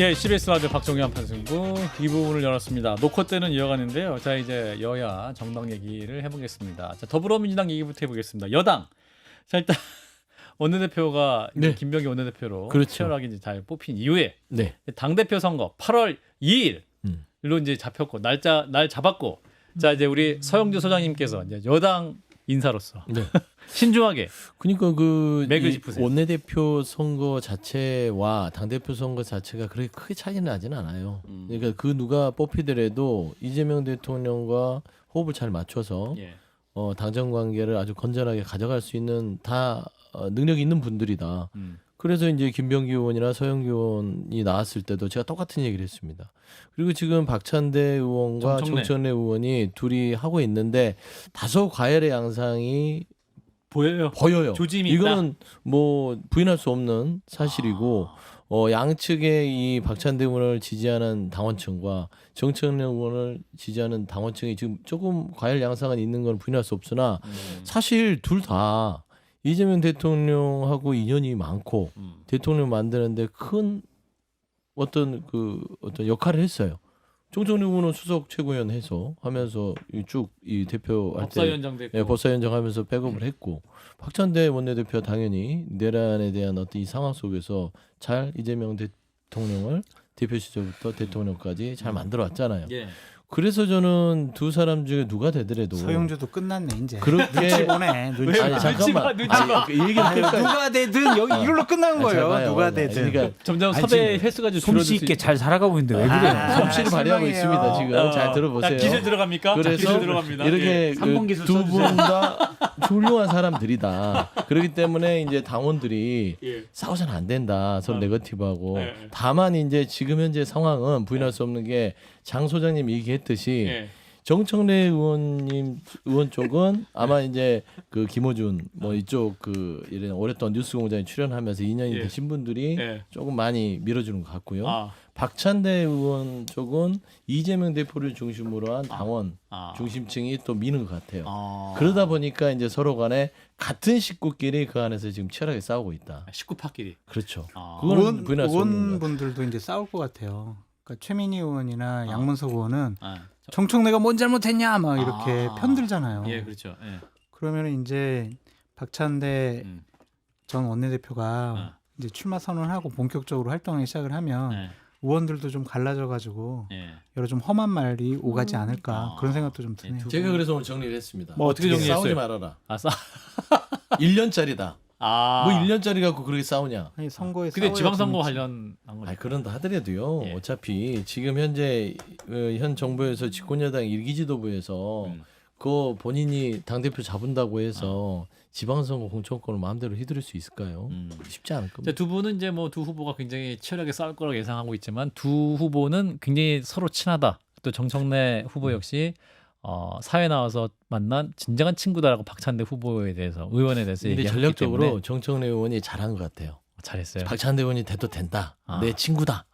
예, CBS 라디오 박종현 판승부 이 부분을 열었습니다. 녹화 때는 이어가는데요. 자, 이제 여야 정당 얘기를 해보겠습니다. 자, 더불어민주당 얘기부터 해보겠습니다. 여당. 자, 일단 원내대표가 네. 김병기 원내대표로 그렇죠. 치열하게 이제 잘 뽑힌 이후에 네. 당대표 선거 8월 2일로 이제 잡혔고 날 잡았고 자, 이제 우리 서영주 소장님께서 이제 여당 인사로서 네. 신중하게 그러니까 그 맥을 짚으세요. 원내대표 선거 자체와 당대표 선거 자체가 그렇게 크게 차이는 나지는 않아요. 그러니까 그 누가 뽑히더라도 이재명 대통령과 호흡을 잘 맞춰서 예. 당정 관계를 아주 건전하게 가져갈 수 있는 다 능력이 있는 분들이다. 그래서 이제 김병기 의원이나 서영기 의원이 나왔을 때도 제가 똑같은 얘기를 했습니다. 그리고 지금 박찬대 의원과 정청래 의원이 둘이 하고 있는데 다소 과열의 양상이 보여요. 조짐이 이거는 뭐 부인할 수 없는 사실이고 양측의 이 박찬대 의원을 지지하는 당원층과 정청래 의원을 지지하는 당원층이 지금 조금 과열 양상은 있는 건 부인할 수 없으나 사실 둘 다 이재명 대통령하고 인연이 많고 대통령 만드는데 큰 어떤 역할을 했어요. 정청래 의원은 수석 최고위원 해서 하면서 쭉 이 대표할 때 법사위원장 됐고 예, 법사위원장 하면서 백업을 했고 박찬대 원내대표 당연히 내란에 대한 어떤 이 상황 속에서 잘 이재명 대통령을 대표 시절부터 대통령까지 잘 만들어 왔잖아요. 예. 그래서 저는 두 사람 중에 누가 되더라도 서영주도 끝났네 이제. 그렇게 눈치 보네. 눈치. 아니, 잠깐만. 눈치 봐. 이 얘기는 끝까지 누가 되든 여기 이걸로 끝난 거예요. 잘 봐요. 누가 되든. 그러니까 점점 아니, 섭외 지금 횟수가 좀 솜씨 있게 잘 살아가고 있는데 왜 그래요? 솜씨를 발휘하고 실망해요. 있습니다. 지금 잘 들어보세요. 기술 들어갑니까? 그래서 기술 들어갑니다. 이렇게 예. 삼봉기술 두 써주세요. 분 다 훌륭한 사람들이다. 그렇기 때문에 이제 당원들이 예. 싸우서는 안 된다. 서로 네거티브하고. 네. 다만 이제 지금 현재 상황은 부인할 수 없는 게 장 소장님 얘기했듯이 예. 정청래 의원 쪽은 아마 이제 그 김호준 뭐 이쪽 그 이런 오랫동안 뉴스공장에 출연하면서 인연이 예. 되신 분들이 예. 조금 많이 밀어주는 것 같고요. 아. 박찬대 의원 쪽은 이재명 대표를 중심으로 한 당원 중심층이 또 미는 것 같아요. 그러다 보니까 이제 서로 간에 같은 식구끼리 그 안에서 지금 치열하게 싸우고 있다. 식구파끼리. 그렇죠. 아. 그거는 부인할 수 없는 거예요. 의원분들도 이제 싸울 것 같아요. 그러니까 최민희 의원이나 양문석 의원은 아. 정청래가 뭔 잘못했냐 막 이렇게 편들잖아요. 예, 그렇죠. 예. 그러면 이제 박찬대 음. 전 원내대표가 이제 출마 선언하고 본격적으로 활동하기 시작을 하면 예. 의원들도 좀 갈라져가지고 예. 여러 좀 험한 말이 오가지 않을까 그런 생각도 좀 드네요. 제가 그래서 오늘 정리를 했습니다. 뭐 어떻게 정리했어요? 싸우지 말아라. 아, 1년짜리다. 아. 뭐 1년짜리 갖고 그렇게 싸우냐. 아니, 선거에 근데 싸워야 지방선거 재밌지. 관련한 거죠. 아니 그런다 하더라도요. 예. 어차피 지금 현재 현 정부에서 집권여당 일기지도부에서 그 본인이 당 대표 잡은다고 해서 지방선거 공천권을 마음대로 휘두를 수 있을까요? 쉽지 않을 겁니다. 두 분은 이제 뭐 두 후보가 굉장히 치열하게 싸울 거라고 예상하고 있지만 두 후보는 굉장히 서로 친하다. 또 정청래 후보 역시 사회 나와서 만난 진정한 친구다라고 박찬대 후보에 대해서 의원에 대해서 근데 얘기했기 전략적으로 때문에 정청래 의원이 잘한 것 같아요. 잘했어요. 박찬대 의원이 돼도 된다. 내 친구다.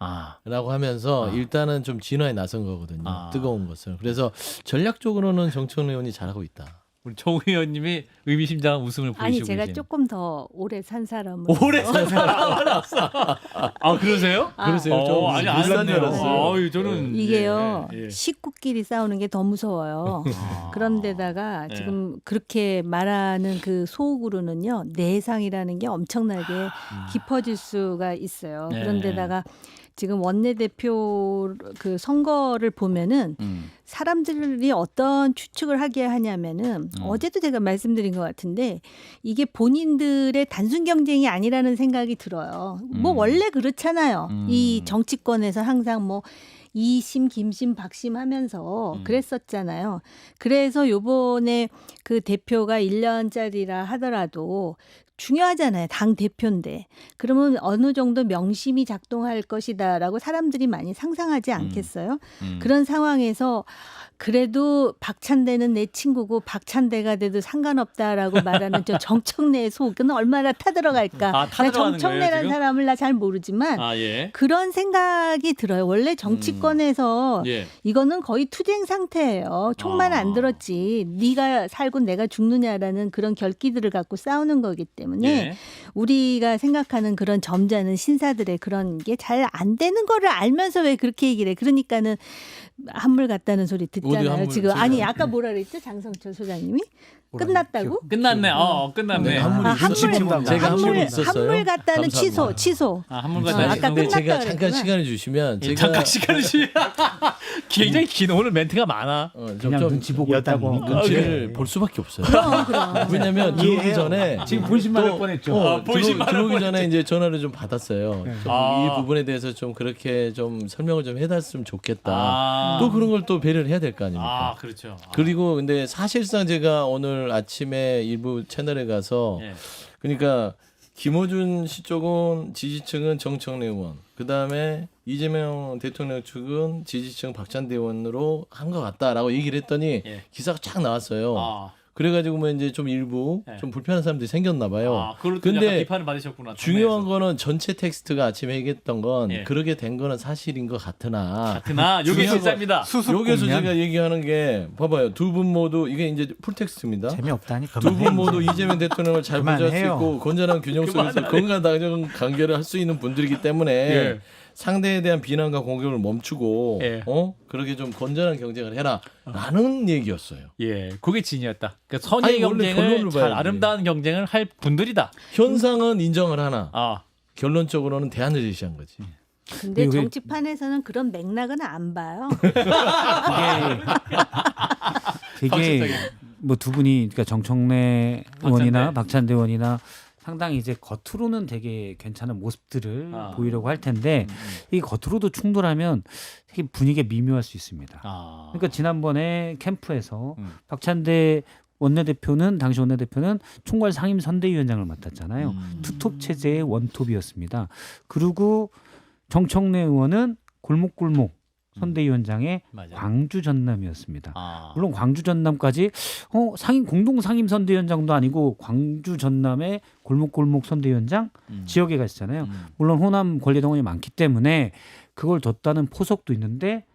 라고 하면서 일단은 좀 진화에 나선 거거든요. 뜨거운 것을. 그래서 전략적으로는 정청래 의원이 잘하고 있다. 우리 조 의원님이 의미심장한 웃음을 보이시고 아니 제가 계신. 조금 더 오래 산 사람으로 오래 산 사람이었어. 아, 그러세요? 그러세요? 좀 아니 안 비슷한 줄 샀네요. 알았어요. 아유, 저는 이게요 예, 예. 식구끼리 싸우는 게 더 무서워요. 그런데다가 네. 지금 그렇게 말하는 그 속으로는요 내상이라는 게 엄청나게 깊어질 수가 있어요. 네. 그런데다가 지금 원내대표 그 선거를 보면은 사람들이 어떤 추측을 하게 하냐면은 어제도 제가 말씀드린 것 같은데 이게 본인들의 단순 경쟁이 아니라는 생각이 들어요. 뭐 원래 그렇잖아요. 이 정치권에서 항상 뭐 이심, 김심, 박심 하면서 그랬었잖아요. 그래서 요번에 그 대표가 1년짜리라 하더라도 중요하잖아요. 당 대표인데. 그러면 어느 정도 명심이 작동할 것이다라고 사람들이 많이 상상하지 않겠어요? 그런 상황에서 그래도 박찬대는 내 친구고 박찬대가 돼도 상관없다라고 말하는 저 정청래의 속은 얼마나 타들어갈까. 아, 타들어가는 정청래라는 거예요, 지금? 사람을 나 잘 모르지만 아, 예. 그런 생각이 들어요. 원래 정치권에서 예. 이거는 거의 투쟁 상태예요. 총만 안 들었지. 네가 살고 내가 죽느냐라는 그런 결기들을 갖고 싸우는 거기 때문에. 때문에 예. 우리가 생각하는 그런 점잖은 신사들의 그런 게 잘 안 되는 거를 알면서 왜 그렇게 얘기를 해. 그러니까는 한물 같다는 소리 어디 듣잖아요. 한물 지금 제가- 아니 아까 뭐라 그랬죠? 장성철 소장님이 끝났다고? 끝났네. 끝났네. 네, 한물이 있었어요. 제가 한물이 있었어요. 한물 같다는 감사합니다. 취소. 한물과 어, 다시. 아까 근데 제가 끝났다 잠깐 그랬구나. 시간을 주시면 제가 잠깐 시간을 굉장히 긴 오늘 멘트가 많아. 그냥 눈치 보고 있다고. 눈치를 볼 수밖에 없어요. 그럼. 왜냐면 들어오기 이해해요. 전에 지금 본심만 또- 할 뻔했죠. 아, 본심만 할 들어오기 전에 이제 전화를 좀 받았어요. 네. 좀 아. 이 부분에 대해서 좀 그렇게 좀 설명을 좀 해달으면 좋겠다. 아. 또 그런 걸 또 배려를 해야 될 거 아닙니까? 그렇죠. 그리고 근데 사실상 제가 오늘 아침에 일부 채널에 가서 예. 그러니까 김어준 씨 쪽은 지지층은 정청래 의원, 그 다음에 이재명 대통령 측은 지지층 박찬대 의원으로 한 것 같다라고 얘기를 했더니 예. 기사가 쫙 나왔어요. 아. 그래가지고 뭐 이제 좀 일부 예. 좀 불편한 사람들이 생겼나 봐요. 그걸 또 근데 약간 비판을 받으셨구나. 중요한 당내에서. 거는 전체 텍스트가 아침에 얘기했던 건 예. 그렇게 된 거는 사실인 것 같으나 같으나 요게 중요한 진짜입니다. 수습 여기서 공면 제가 얘기하는 게 봐봐요. 두 분 모두 이게 이제 풀텍스트입니다. 재미없다니까. 두 분 모두 이재명 대통령을 잘 보좌할 수 그만해요. 있고 건전한 균형 속에서 건강한 관계를 할 수 있는 분들이기 때문에 예. 상대에 대한 비난과 공격을 멈추고 예. 그렇게 좀 건전한 경쟁을 해라라는 얘기였어요. 예, 그게 진이었다. 그러니까 선의 아니, 원래 경쟁을 결론을 잘 봐야지. 아름다운 경쟁을 할 분들이다. 현상은 인정을 하나 아, 결론적으로는 대안을 제시한 거지. 근데 이게- 정치판에서는 그런 맥락은 안 봐요. 되게 뭐 두 분이 그러니까 정청래 의원이나 박찬대 의원이나 상당히 이제 겉으로는 되게 괜찮은 모습들을 보이려고 할 텐데 이 겉으로도 충돌하면 되게 분위기가 미묘할 수 있습니다. 그러니까 지난번에 캠프에서 박찬대 원내대표는 당시 원내대표는 총괄 상임 선대위원장을 맡았잖아요. 투톱 체제의 원톱이었습니다. 그리고 정청래 의원은 골목골목 선대위원장의 맞아. 광주 전남이었습니다. 물론 광주 전남까지 공동 상임 선대위원장도 아니고 광주 전남의 골목골목 선대위원장 지역에 가 있잖아요. 물론 호남 권리동원이 많기 때문에 그걸 뒀다는 포석도 있는데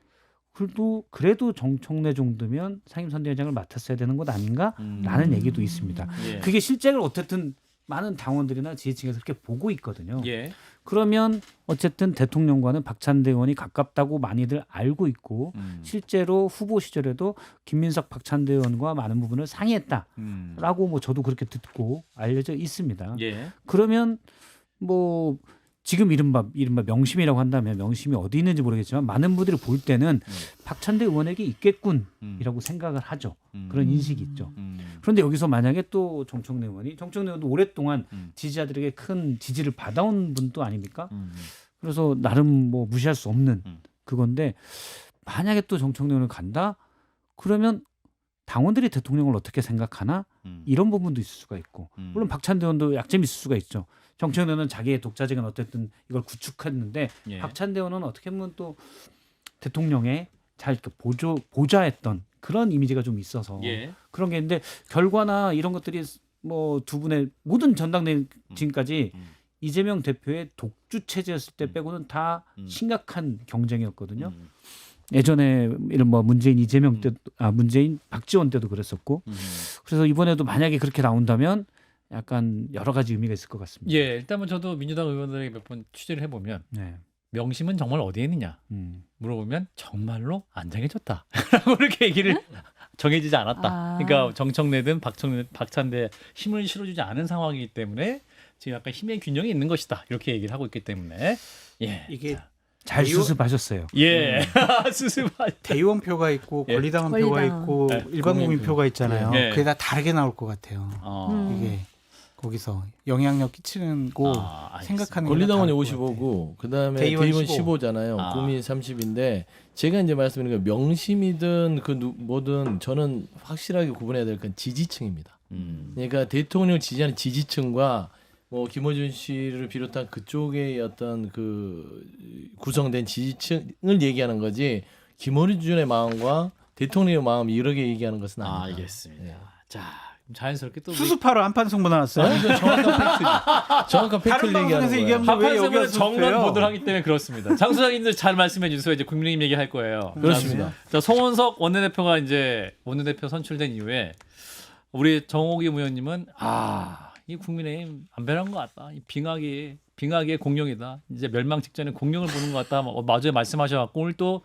그래도 정청래 정도면 상임 선대위원장을 맡았어야 되는 것 아닌가라는 얘기도 있습니다. 예. 그게 실제로 어쨌든 많은 당원들이나 지지층에서 그렇게 보고 있거든요. 예. 그러면 어쨌든 대통령과는 박찬대 의원이 가깝다고 많이들 알고 있고 실제로 후보 시절에도 김민석 박찬대 의원과 많은 부분을 상의했다라고 뭐 저도 그렇게 듣고 알려져 있습니다. 예. 그러면 뭐 지금 이른바 명심이라고 한다면 명심이 어디 있는지 모르겠지만 많은 분들이 볼 때는 박찬대 의원에게 있겠군이라고 생각을 하죠. 그런 인식이 있죠. 그런데 여기서 만약에 또 정청래 의원도 오랫동안 지지자들에게 큰 지지를 받아온 분도 아닙니까? 그래서 나름 뭐 무시할 수 없는 그건데 만약에 또 정청래 의원을 간다? 그러면 당원들이 대통령을 어떻게 생각하나? 이런 부분도 있을 수가 있고 물론 박찬대 의원도 약점이 있을 수가 있죠. 정청래 의원은 자기의 독자적인 어쨌든 이걸 구축했는데 예. 박찬대 의원은 어떻게 보면 또 대통령에 잘 이렇게 보좌했던 그런 이미지가 좀 있어서 예. 그런 게 있는데 결과나 이런 것들이 뭐 두 분의 모든 전당대 지금까지 이재명 대표의 독주 체제였을 때 빼고는 다 심각한 경쟁이었거든요. 예전에 이런 뭐 문재인 박지원 때도 그랬었고 그래서 이번에도 만약에 그렇게 나온다면 약간 여러 가지 의미가 있을 것 같습니다. 예, 일단 뭐 저도 민주당 의원들에게 몇 번 취재를 해보면 네. 명심은 정말 어디에 있느냐 물어보면 정말로 안 정해졌다라고 이렇게 얘기를 정해지지 않았다. 아. 그러니까 정청래든 박찬대 힘을 실어주지 않은 상황이기 때문에 지금 약간 힘의 균형이 있는 것이다. 이렇게 얘기를 하고 있기 때문에 예, 이게 잘 수습하셨어요. 예, 수습할 대의원표가 있고 예. 권리당원 표가 권리당. 있고 네. 일반 국민표가 있잖아요. 예. 그게 다 다르게 나올 것 같아요. 이게 거기서 영향력 끼치는 거 생각하는 게 권리당원이 다를 것 같아요. 55고 그다음에 대의원 대의원 15. 15잖아요. 국민 30인데 제가 이제 말씀드린 건 명심이든 뭐든 저는 확실하게 구분해야 될 건 지지층입니다. 그러니까 대통령 지지하는 지지층과 뭐 김어준 씨를 비롯한 그쪽의 어떤 그 구성된 지지층을 얘기하는 거지 김어준의 마음과 대통령의 마음 이렇게 얘기하는 것은 아니다. 알겠습니다. 예. 자, 자연스럽게 또 수습하러 한판 승부 나왔어요. 아니, 이건 정확한 팩트를 다른 얘기하는 방송에서 거예요. 얘기하면 왜 여기가 한판승부는 정면 수습해요? 보도를 하기 때문에 그렇습니다. 장 소장님들 잘 말씀해 주세요. 이제 국민의힘 얘기할 거예요. 그렇습니다. 자, 송원석 원내대표가 이제 원내대표 선출된 이후에 우리 정호기 의원님은 이 국민의힘 안 변한 것 같다. 이 빙하기의 공룡이다. 이제 멸망 직전에 공룡을 보는 것 같다. 마저에 말씀하셔갖고 오늘 또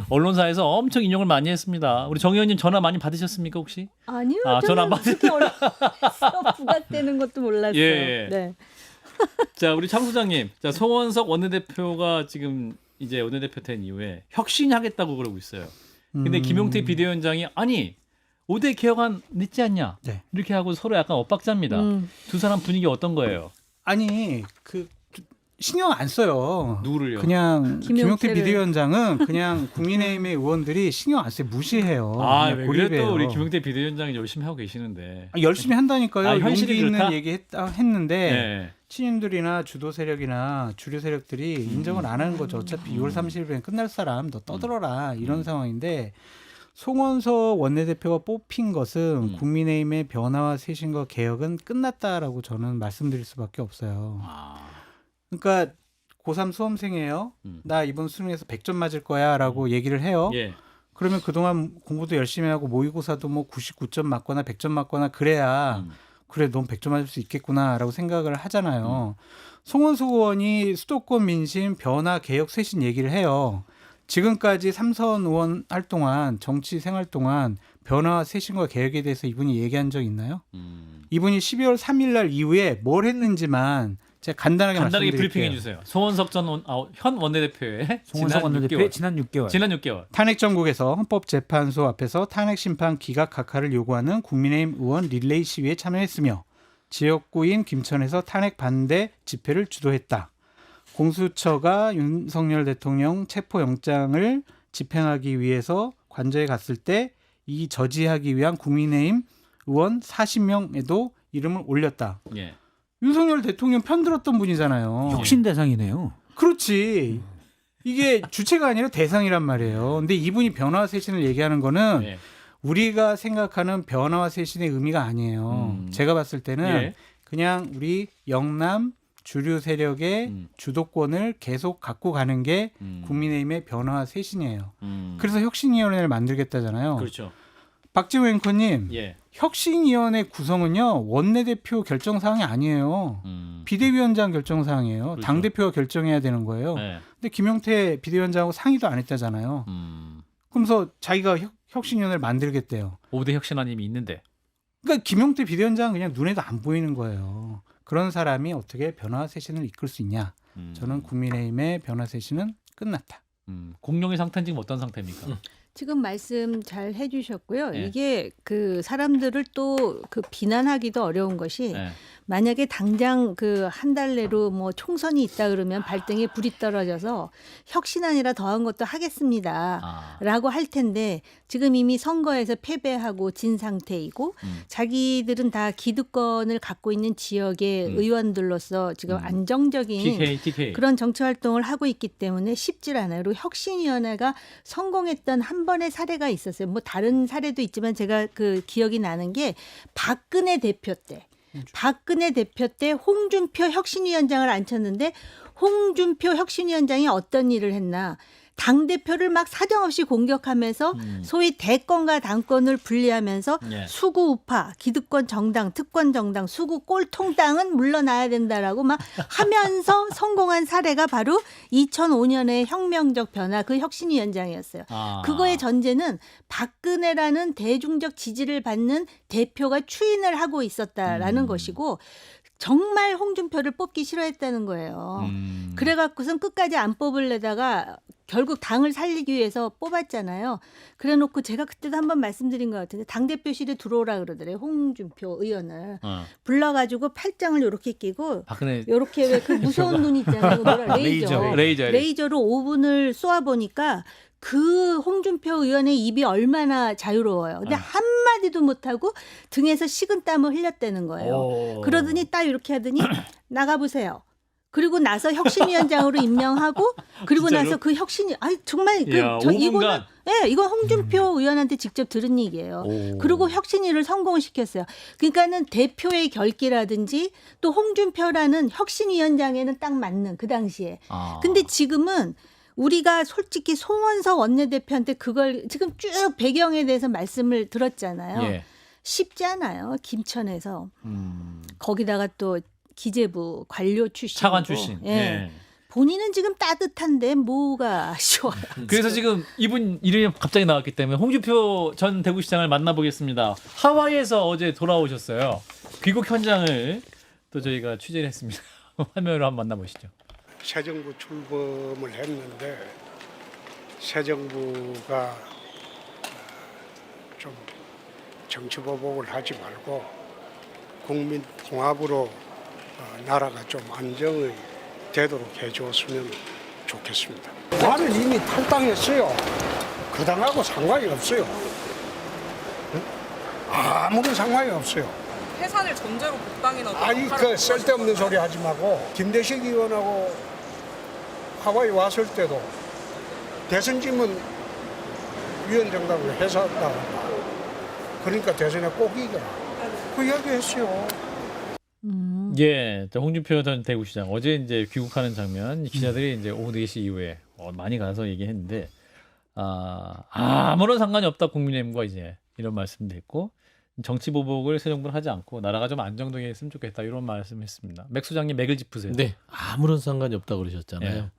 언론사에서 엄청 인용을 많이 했습니다. 우리 정 의원님 전화 많이 받으셨습니까 혹시? 아니요. 전화 안 그렇게 어려서 부각되는 것도 몰랐어요. 예. 네. 자 우리 장 소장님, 자 송원석 원내대표가 지금 이제 원내대표 된 이후에 혁신하겠다고 그러고 있어요. 근데 김용태 비대위원장이 아니 5대 개혁안 늦지 않냐 네. 이렇게 하고 서로 약간 엇박자입니다. 두 사람 분위기 어떤 거예요? 아니 그 신경 안 써요. 누구를요? 그냥 김용태 김용태를. 비대위원장은 그냥 국민의힘의 의원들이 신경 안 써요. 무시해요. 아, 그냥 왜 그래 또 고립해요. 우리 김용태 비대위원장이 열심히 하고 계시는데. 열심히 한다니까요. 아, 현실이 용기 있는 그렇다? 얘기 했는데 네. 친윤들이나 주도 세력이나 주류 세력들이 인정을 안 하는 거죠. 어차피 6월 30일에 끝날 사람 너 떠들어라 이런 상황인데 송원석 원내대표가 뽑힌 것은 국민의힘의 변화와 쇄신과 개혁은 끝났다라고 저는 말씀드릴 수밖에 없어요. 아, 그러니까 고3 수험생이에요. 나 이번 수능에서 100점 맞을 거야라고 얘기를 해요. 예. 그러면 그동안 공부도 열심히 하고 모의고사도 뭐 99점 맞거나 100점 맞거나 그래야 그래 넌 100점 맞을 수 있겠구나라고 생각을 하잖아요. 송원석 의원이 수도권 민심 변화 개혁 쇄신 얘기를 해요. 지금까지 삼선 의원 할 동안 정치 생활 동안 변화 쇄신과 개혁에 대해서 이분이 얘기한 적 있나요? 이분이 12월 3일 날 이후에 뭘 했는지만 제가 간단하게 말씀드릴게요. 브리핑해 주세요. 송원석 현 원내대표의 송원석 원내대표의 지난 6개월. 지난 6개월. 탄핵 정국에서 헌법재판소 앞에서 탄핵 심판 기각 각하를 요구하는 국민의힘 의원 릴레이 시위에 참여했으며 지역구인 김천에서 탄핵 반대 집회를 주도했다. 공수처가 윤석열 대통령 체포영장을 집행하기 위해서 관저에 갔을 때 이 저지하기 위한 국민의힘 의원 40명에도 이름을 올렸다. 예. 윤석열 대통령 편들었던 분이잖아요. 혁신 대상이네요. 그렇지. 이게 주체가 아니라 대상이란 말이에요. 근데 이분이 변화와 쇄신을 얘기하는 거는 예. 우리가 생각하는 변화와 쇄신의 의미가 아니에요. 제가 봤을 때는 예. 그냥 우리 영남 주류 세력의 주도권을 계속 갖고 가는 게 국민의힘의 변화와 쇄신이에요. 그래서 혁신위원회를 만들겠다잖아요. 그렇죠. 박지호 앵커님, 예. 혁신위원회 구성은요 원내대표 결정사항이 아니에요. 비대위원장 결정사항이에요. 그렇죠. 당대표가 결정해야 되는 거예요. 네. 근데 김용태 비대위원장하고 상의도 안 했다잖아요. 그러면서 자기가 혁신위원회를 만들겠대요. 5대 혁신안이 이미 있는데. 그러니까 김용태 비대위원장은 그냥 눈에도 안 보이는 거예요. 그런 사람이 어떻게 변화 쇄신을 이끌 수 있냐. 저는 국민의힘의 변화 쇄신은 끝났다. 공룡의 상태는 지금 어떤 상태입니까? 지금 말씀 잘 해주셨고요. 예. 이게 그 사람들을 또 그 비난하기도 어려운 것이 예. 만약에 당장 그 한 달 내로 뭐 총선이 있다 그러면 발등에 불이 떨어져서 혁신안이라 더한 것도 하겠습니다. 라고 할 텐데 지금 이미 선거에서 패배하고 진 상태이고 자기들은 다 기득권을 갖고 있는 지역의 의원들로서 지금 안정적인 TK. 그런 정치 활동을 하고 있기 때문에 쉽질 않아요. 그리고 혁신위원회가 성공했던 한 번의 사례가 있었어요. 뭐 다른 사례도 있지만 제가 그 기억이 나는 게 박근혜 대표 때 홍준표 혁신위원장을 앉혔는데 홍준표 혁신위원장이 어떤 일을 했나. 당대표를 막 사정없이 공격하면서 소위 대권과 당권을 분리하면서 예. 수구 우파, 기득권 정당, 특권 정당, 수구 꼴통당은 물러나야 된다라고 막 하면서 성공한 사례가 바로 2005년의 혁명적 변화 그 혁신위원장이었어요. 그거의 전제는 박근혜라는 대중적 지지를 받는 대표가 추인을 하고 있었다라는 것이고 정말 홍준표를 뽑기 싫어했다는 거예요. 그래갖고선 끝까지 안 뽑으려다가 결국 당을 살리기 위해서 뽑았잖아요. 그래놓고 제가 그때도 한번 말씀드린 것 같은데 당대표실에 들어오라 그러더래요. 홍준표 의원을. 불러가지고 팔짱을 이렇게 끼고 박근혜 이렇게 왜 그 무서운 눈 있잖아요. 뭐라, 레이저. 레이저로 5분을 쏘아보니까 그 홍준표 의원의 입이 얼마나 자유로워요. 근데 한마디도 못하고 등에서 식은땀을 흘렸다는 거예요. 그러더니 딱 이렇게 하더니 나가보세요. 그리고 나서 혁신위원장으로 임명하고 그리고 진짜로? 나서 그 혁신이 아니 정말 이야, 5분간. 이건 홍준표 의원한테 직접 들은 얘기예요. 그리고 혁신위를 성공을 시켰어요. 그러니까는 대표의 결기라든지 또 홍준표라는 혁신위원장에는 딱 맞는 그 당시에. 근데 지금은 우리가 솔직히 송원석 원내대표한테 그걸 지금 쭉 배경에 대해서 말씀을 들었잖아요. 예. 쉽지 않아요. 김천에서. 거기다가 또 기재부 관료 출신, 차관 출신. 예. 예. 본인은 지금 따뜻한데 뭐가 아쉬워요. 그래서 지금 이분 이름이 갑자기 나왔기 때문에 홍준표 전 대구시장을 만나보겠습니다. 하와이에서 어제 돌아오셨어요. 귀국 현장을 또 저희가 취재를 했습니다. 화면으로 한번 만나보시죠. 새 정부 출범을 했는데 새 정부가 좀 정치 보복을 하지 말고 국민 통합으로 나라가 좀 안정이 되도록 해줬으면 좋겠습니다. 나는 이미 탈당했어요. 그 당하고 상관이 없어요. 응? 아무런 상관이 없어요. 해산을 전제로 복당이나 아니 그 쓸데없는 소리 하지 말고 김대식 의원하고 하와이 왔을 때도 대선 질문 위원장답을 해산한다. 그러니까 대선에 꼭 이겨라. 그 이야기 했어요. 예, 홍준표 전 대구시장 어제 이제 귀국하는 장면 기자들이 이제 오후 4시 이후에 많이 가서 얘기했는데 아무런 상관이 없다 국민의힘과 이제 이런 말씀도 했고 정치 보복을 새 정부는 하지 않고 나라가 좀 안정되게 했으면 좋겠다 이런 말씀했습니다. 맥 소장님 맥을 짚으세요. 네, 아무런 상관이 없다고 그러셨잖아요.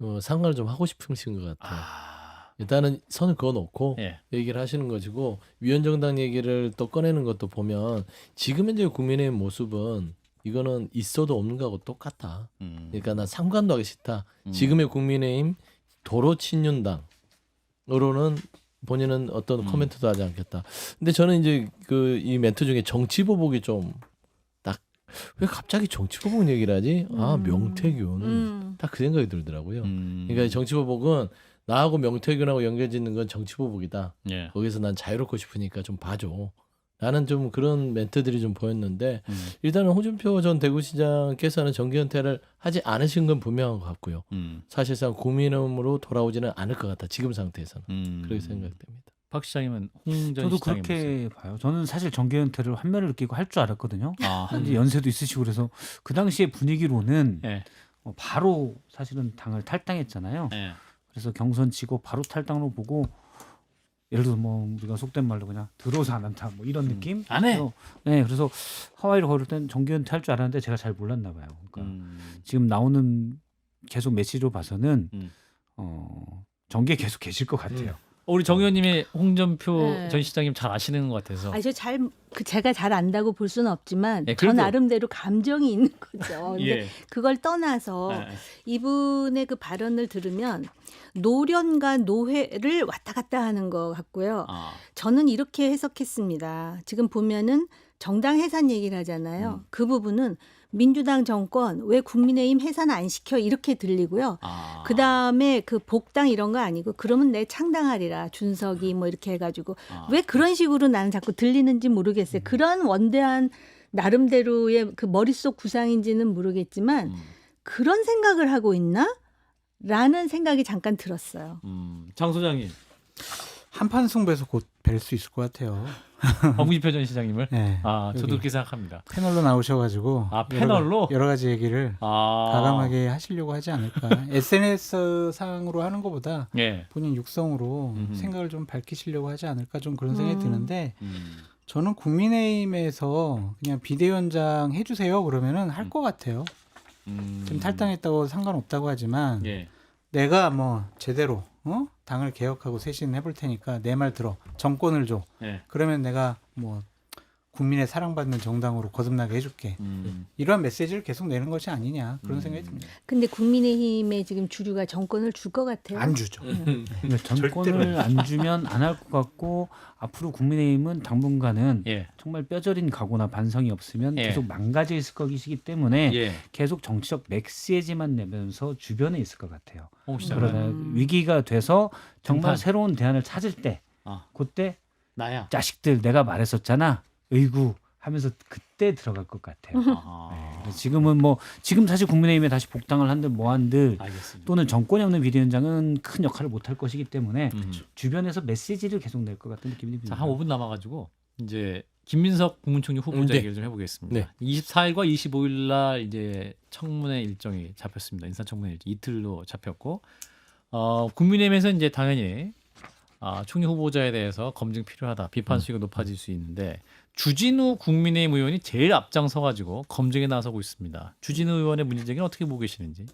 예. 상관을 좀 하고 싶으신 것 같아요. 일단은 선을 그어놓고 예. 얘기를 하시는 것이고 위원정당 얘기를 또 꺼내는 것도 보면 지금 현재 국민의힘 모습은 이거는 있어도 없는 거하고 똑같다. 그러니까 난 상관도 하기 싫다. 지금의 국민의힘 도로 친윤당으로는 본인은 어떤 코멘트도 하지 않겠다. 근데 저는 이제 그 이 멘트 중에 정치 보복이 좀 딱 왜 갑자기 정치 보복 얘기를 하지? 명태균 딱 그 생각이 들더라고요. 그러니까 정치 보복은 나하고 명태균하고 연결짓는 건 정치 보복이다. 예. 거기서 난 자유롭고 싶으니까 좀 봐줘. 나는 좀 그런 멘트들이 좀 보였는데 일단은 홍준표 전 대구시장께서는 정계 은퇴를 하지 않으신 건 분명한 것 같고요. 사실상 국민의힘으로 돌아오지는 않을 것 같다. 지금 상태에서는 그렇게 생각됩니다. 박 시장님은 홍 전 저도 시장의 그렇게 봐요. 저는 사실 정계 은퇴를 환멸을 느끼고 할 줄 알았거든요. 모습. 이제 연세도 있으시고 그래서 그 당시의 분위기로는 예. 바로 사실은 당을 탈당했잖아요. 예. 그래서 경선 치고 바로 탈당으로 보고 예를 들어 뭐 우리가 속된 말로 그냥 들어서 안 한다 뭐 이런 느낌. 안 해. 그래서, 네, 그래서 하와이를 걸을 땐 정계 은퇴할 줄 알았는데 제가 잘 몰랐나 봐요. 그러니까 지금 나오는 계속 메시지로 봐서는 정계 계속 계실 것 같아요. 우리 정 의원님이 홍준표 네. 전 시장님 잘 아시는 것 같아서. 아니 제가 잘 안다고 볼 수는 없지만 예, 저 그래도- 나름대로 감정이 있는 거죠. 근데 예. 그걸 떠나서 예. 이분의 그 발언을 들으면 노련과 노회를 왔다 갔다 하는 것 같고요. 저는 이렇게 해석했습니다. 지금 보면은 정당 해산 얘기를 하잖아요. 그 부분은 민주당 정권 왜 국민의힘 해산 안 시켜 이렇게 들리고요. 그 다음에 그 복당 이런 거 아니고 그러면 내 창당하리라 준석이 뭐 이렇게 해가지고 왜 그런 식으로 나는 자꾸 들리는지 모르겠어요. 그런 원대한 나름대로의 그 머릿속 구상인지는 모르겠지만 그런 생각을 하고 있나? 라는 생각이 잠깐 들었어요. 장 소장님, 한판 승부에서 곧 뵐 수 있을 것 같아요. 홍준표 전 시장님을. 네. 저도 여기 그렇게 생각합니다. 패널로 나오셔가지고 패널로? 여러 가지 얘기를 과감하게 하시려고 하지 않을까. SNS 상으로 하는 것보다 예. 본인 육성으로 생각을 좀 밝히시려고 하지 않을까 좀 그런 생각이 드는데 저는 국민의힘에서 그냥 비대위원장 해주세요 그러면은 할 것 같아요. 지금 탈당했다고 상관없다고 하지만 예. 내가 뭐 제대로 당을 개혁하고 쇄신해볼 테니까 내 말 들어 정권을 줘. 예. 그러면 내가 뭐 국민의 사랑받는 정당으로 거듭나게 해줄게. 이러한 메시지를 계속 내는 것이 아니냐 그런 생각이 듭니다. 근데 국민의힘의 지금 주류가 정권을 줄 것 같아요. 안 주죠. 그러니까 정권을 안 주면 안 할 것 같고 앞으로 국민의힘은 당분간은 예. 정말 뼈저린 각오나 반성이 없으면 예. 계속 망가져 있을 것이기 때문에 예. 계속 정치적 메시지만 내면서 주변에 있을 것 같아요. 홍 시장. 그러다 위기가 돼서 정말 등판. 새로운 대안을 찾을 때 그때 나야. 자식들 내가 말했었잖아. 의구 하면서 그때 들어갈 것 같아요. 그래서 지금은 뭐 지금 사실 국민의힘에 다시 복당을 한들 뭐한들 알겠습니다. 또는 정권이 없는 비대위원장은 큰 역할을 못할 것이기 때문에 주변에서 메시지를 계속 낼 것 같은 느낌이 듭니다. 자, 한 5분 남아가지고 이제 김민석 국무총리 후보자 네. 얘기를 좀 해보겠습니다. 네. 24일과 25일 날 이제 청문회 일정이 잡혔습니다. 인사청문회 일정 이틀로 잡혔고 국민의힘에서 이제 당연히 총리 후보자에 대해서 검증 필요하다 비판 수위가 높아질 수 있는데 주진우 국민의힘 의원이 제일 앞장서가지고 검증에 나서고 있습니다. 주진우 의원의 문제제기는 어떻게 보고 계시는지?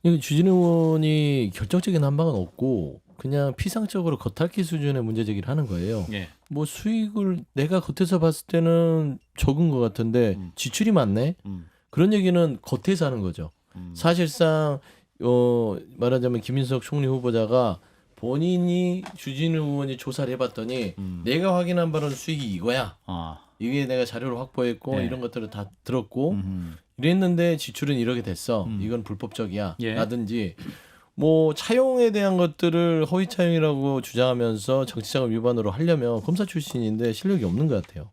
주진우 의원이 결정적인 한 방은 없고 그냥 피상적으로 겉핥기 수준의 문제 제기를 하는 거예요. 예. 뭐 수익을 내가 겉에서 봤을 때는 적은 것 같은데 지출이 많네. 그런 얘기는 겉에서 하는 거죠. 사실상 말하자면 김인석 총리 후보자가 본인이 주진우 의원이 조사를 해봤더니 내가 확인한 바로는 수익이 이거야. 이게 내가 자료를 확보했고 네. 이런 것들을 다 들었고 이랬는데 지출은 이렇게 됐어. 이건 불법적이야. 예. 라든지 뭐 차용에 대한 것들을 허위 차용이라고 주장하면서 정치자금 위반으로 하려면 검사 출신인데 실력이 없는 것 같아요.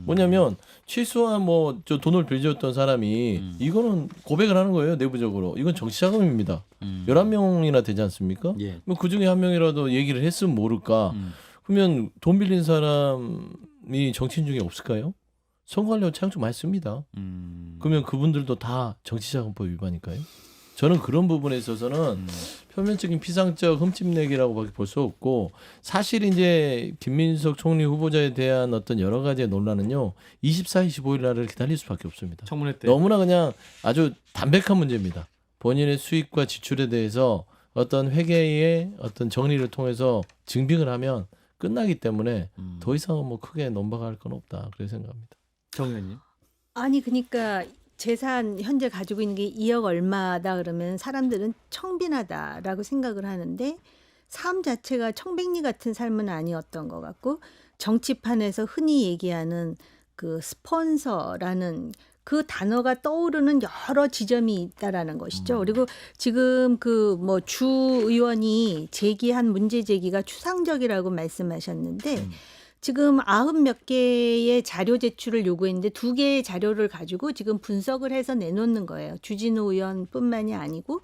뭐냐면 최소한 뭐 저 돈을 빌려줬던 사람이 이거는 고백을 하는 거예요. 내부적으로. 이건 정치자금입니다. 11명이나 되지 않습니까? 예. 뭐 그중에 한 명이라도 얘기를 했으면 모를까. 그러면 돈 빌린 사람이 정치인 중에 없을까요? 선거하려고 차용 좀 많이 씁니다. 그러면 그분들도 다 정치자금법 위반일까요? 저는 그런 부분에 있어서는 표면적인 피상적 흠집내기라고밖에 볼 수 없고 사실 이제 김민석 총리 후보자에 대한 어떤 여러 가지의 논란은요 24, 25일 날을 기다릴 수밖에 없습니다. 청문회 때. 너무나 그냥 아주 담백한 문제입니다. 본인의 수익과 지출에 대해서 어떤 회계의 어떤 정리를 통해서 증빙을 하면 끝나기 때문에 더 이상은 뭐 크게 넘어갈 건 없다 그렇게 생각합니다. 정 의원님. 아니 그러니까 재산 현재 가지고 있는 게 2억 얼마다 그러면 사람들은 청빈하다라고 생각을 하는데 삶 자체가 청백리 같은 삶은 아니었던 것 같고 정치판에서 흔히 얘기하는 그 스폰서라는 그 단어가 떠오르는 여러 지점이 있다라는 것이죠. 그리고 지금 그 뭐 주 의원이 제기한 문제 제기가 추상적이라고 말씀하셨는데 지금 90몇 개의 자료 제출을 요구했는데 2개의 자료를 가지고 지금 분석을 해서 내놓는 거예요. 주진우 의원뿐만이 아니고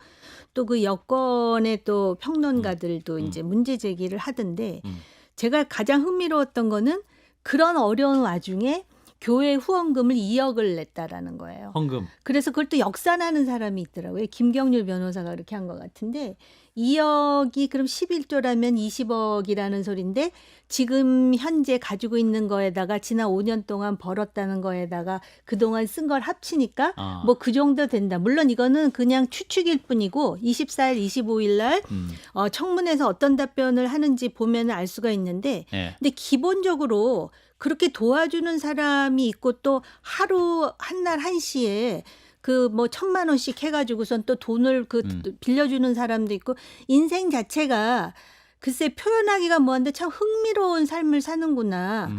또 그 여권의 또 평론가들도 이제 문제 제기를 하던데 제가 가장 흥미로웠던 거는 그런 어려운 와중에 교회 후원금을 2억을 냈다라는 거예요. 헌금. 그래서 그걸 또 역산하는 사람이 있더라고요. 김경률 변호사가 그렇게 한 것 같은데 2억이 그럼 11조라면 20억이라는 소린데 지금 현재 가지고 있는 거에다가 지난 5년 동안 벌었다는 거에다가 그동안 쓴 걸 합치니까 뭐 그 정도 된다. 물론 이거는 그냥 추측일 뿐이고 24일, 25일 날 청문회에서 어떤 답변을 하는지 보면 알 수가 있는데 예. 근데 기본적으로 그렇게 도와주는 사람이 있고 또 하루 한 날 한시에 그 뭐 1,000만 원씩 해가지고선 또 돈을 그 빌려주는 사람도 있고 인생 자체가 글쎄 표현하기가 뭐한데 참 흥미로운 삶을 사는구나.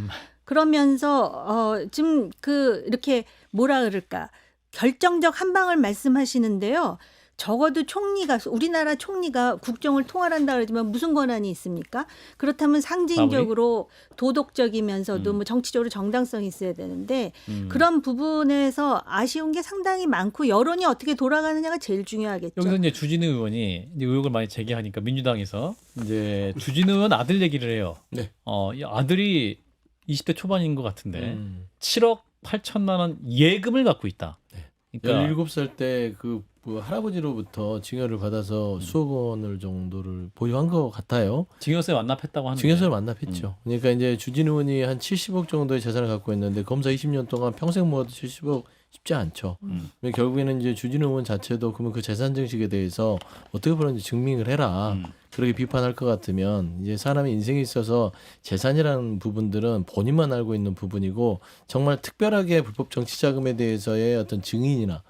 그러면서 지금 그 이렇게 뭐라 그럴까 결정적 한 방을 말씀하시는데요. 적어도 총리가 우리나라 총리가 국정을 통할한다 그러지만 무슨 권한이 있습니까? 그렇다면 상징적으로 도덕적이면서도 뭐 정치적으로 정당성이 있어야 되는데 그런 부분에서 아쉬운 게 상당히 많고 여론이 어떻게 돌아가느냐가 제일 중요하겠죠. 여기서 이제 주진우 의원이 이제 의혹을 많이 제기하니까 민주당에서 이제 주진우 의원 아들 얘기를 해요. 네. 이 아들이 20대 초반인 것 같은데 7억 8천만 원 예금을 갖고 있다. 네. 그러니까 17살 때 그 할아버지로부터 증여를 받아서 수억 원을 정도를 보유한 것 같아요. 증여세 완납했다고 하는데. 증여세를 완납했죠. 그러니까 이제 주진우 의원이 한 70억 정도의 재산을 갖고 있는데 검사 20년 동안 평생 모아도 70억 쉽지 않죠. 결국에는 이제 주진우 의원 자체도 그러면 그 재산 증식에 대해서 어떻게 보는지 증명을 해라. 그렇게 비판할 것 같으면 이제 사람의 인생에 있어서 재산이라는 부분들은 본인만 알고 있는 부분이고 정말 특별하게 불법 정치 자금에 대해서의 어떤 증인이나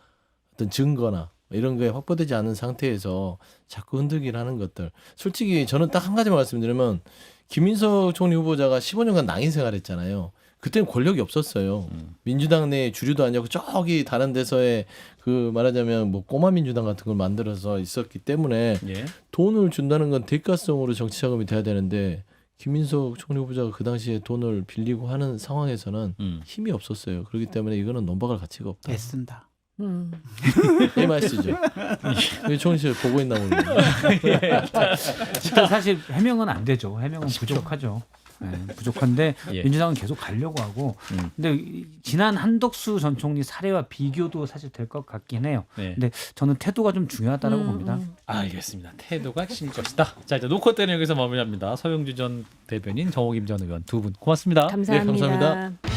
어떤 증거나 이런 게 확보되지 않은 상태에서 자꾸 흔들기를 하는 것들. 솔직히 저는 딱 한 가지만 말씀드리면 김인석 총리 후보자가 15년간 낭인 생활했잖아요. 그때는 권력이 없었어요. 민주당 내 주류도 아니었고 저기 다른 데서의 그 말하자면 뭐 꼬마 민주당 같은 걸 만들어서 있었기 때문에 예. 돈을 준다는 건 대가성으로 정치 자금이 돼야 되는데 김인석 총리 후보자가 그 당시에 돈을 빌리고 하는 상황에서는 힘이 없었어요. 그렇기 때문에 이거는 넘어갈 가치가 없다. 애쓴다. 이 말씀이죠. 총리실 보고 있나 모르겠네. 진짜 사실 해명은 안 되죠. 해명은 부족하죠. 네, 부족한데 예. 민주당은 계속 가려고 하고 근데 지난 한덕수 전 총리 사례와 비교도 사실 될 것 같긴 해요. 네. 근데 저는 태도가 좀 중요하다고 봅니다. 알겠습니다. 태도가 핵심 것이다. 자, 이제 노컷 때는 여기서 마무리합니다. 서영주 전 대변인, 정호김 전 의원 두 분 고맙습니다. 감사합니다. 네, 감사합니다.